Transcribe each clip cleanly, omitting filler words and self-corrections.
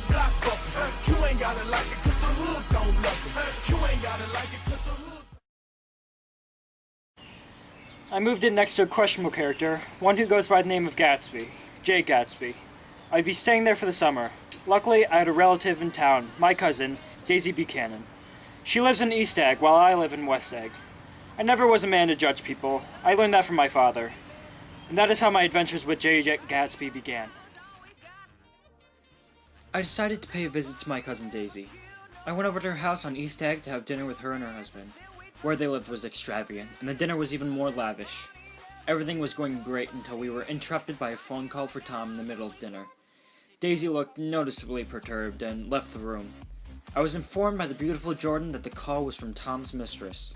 block bumping. You ain't gotta like it 'cause the hood don't love it. You ain't gotta like it 'cause the hood. I moved in next to a questionable character, one who goes by the name of Gatsby, Jay Gatsby. I'd be staying there for the summer. Luckily, I had a relative in town, my cousin, Daisy Buchanan. She lives in East Egg, while I live in West Egg. I never was a man to judge people. I learned that from my father. And that is how my adventures with Jay Gatsby began. I decided to pay a visit to my cousin Daisy. I went over to her house on East Egg to have dinner with her and her husband. Where they lived was extravagant, and the dinner was even more lavish. Everything was going great until we were interrupted by a phone call for Tom in the middle of dinner. Daisy looked noticeably perturbed and left the room. I was informed by the beautiful Jordan that the call was from Tom's mistress.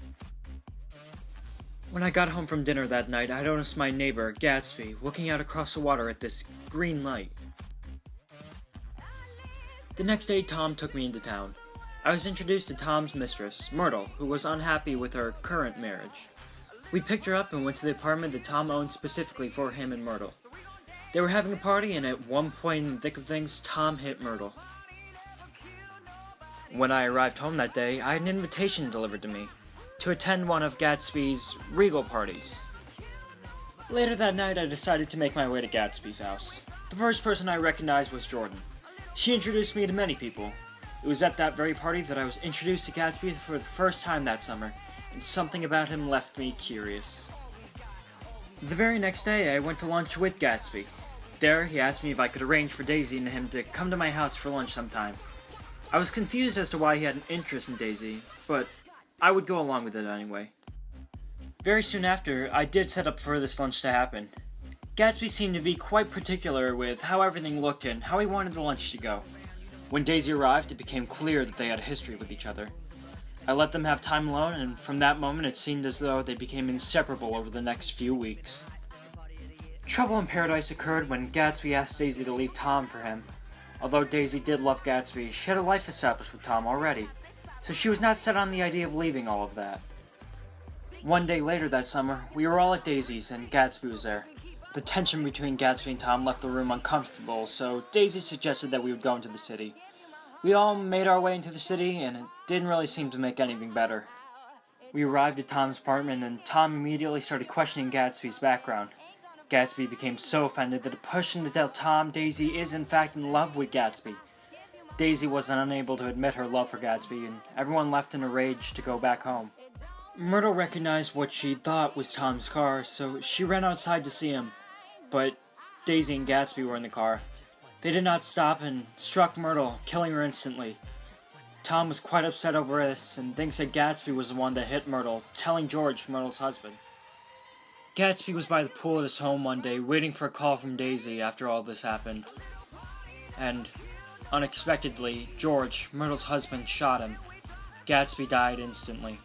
When I got home from dinner that night, I noticed my neighbor, Gatsby, looking out across the water at this green light. The next day, Tom took me into town. I was introduced to Tom's mistress, Myrtle, who was unhappy with her current marriage. We picked her up and went to the apartment that Tom owned specifically for him and Myrtle. They were having a party, and at one point in the thick of things, Tom hit Myrtle. When I arrived home that day, I had an invitation delivered to me to attend one of Gatsby's regal parties. Later that night, I decided to make my way to Gatsby's house. The first person I recognized was Jordan. She introduced me to many people. It was at that very party that I was introduced to Gatsby for the first time that summer, and something about him left me curious. The very next day, I went to lunch with Gatsby. There, he asked me if I could arrange for Daisy and him to come to my house for lunch sometime. I was confused as to why he had an interest in Daisy, but I would go along with it anyway. Very soon after, I did set up for this lunch to happen. Gatsby seemed to be quite particular with how everything looked and how he wanted the lunch to go. When Daisy arrived, it became clear that they had a history with each other. I let them have time alone, and from that moment it seemed as though they became inseparable over the next few weeks. Trouble in paradise occurred when Gatsby asked Daisy to leave Tom for him. Although Daisy did love Gatsby, she had a life established with Tom already, so she was not set on the idea of leaving all of that. One day later that summer, we were all at Daisy's, and Gatsby was there. The tension between Gatsby and Tom left the room uncomfortable, so Daisy suggested that we would go into the city. We all made our way into the city, and it didn't really seem to make anything better. We arrived at Tom's apartment, and Tom immediately started questioning Gatsby's background. Gatsby became so offended that it pushed him to tell Tom Daisy is in fact in love with Gatsby. Daisy was unable to admit her love for Gatsby, and everyone left in a rage to go back home. Myrtle recognized what she thought was Tom's car, so she ran outside to see him. But Daisy and Gatsby were in the car. They did not stop and struck Myrtle, killing her instantly. Tom was quite upset over this and thinks that Gatsby was the one that hit Myrtle, telling George, Myrtle's husband. Gatsby was by the pool at his home one day, waiting for a call from Daisy after all this happened. And, unexpectedly, George, Myrtle's husband, shot him. Gatsby died instantly.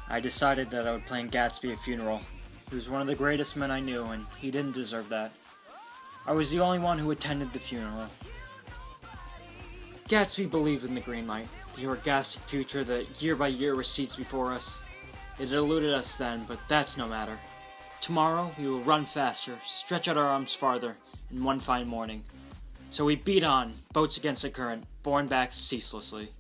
I decided that I would plan Gatsby a funeral. He was one of the greatest men I knew, and he didn't deserve that. I was the only one who attended the funeral. Gatsby believed in the green light, the orgastic future that year by year recedes before us. It eluded us then, but that's no matter. Tomorrow, we will run faster, stretch out our arms farther, in one fine morning. So we beat on, boats against the current, borne back ceaselessly.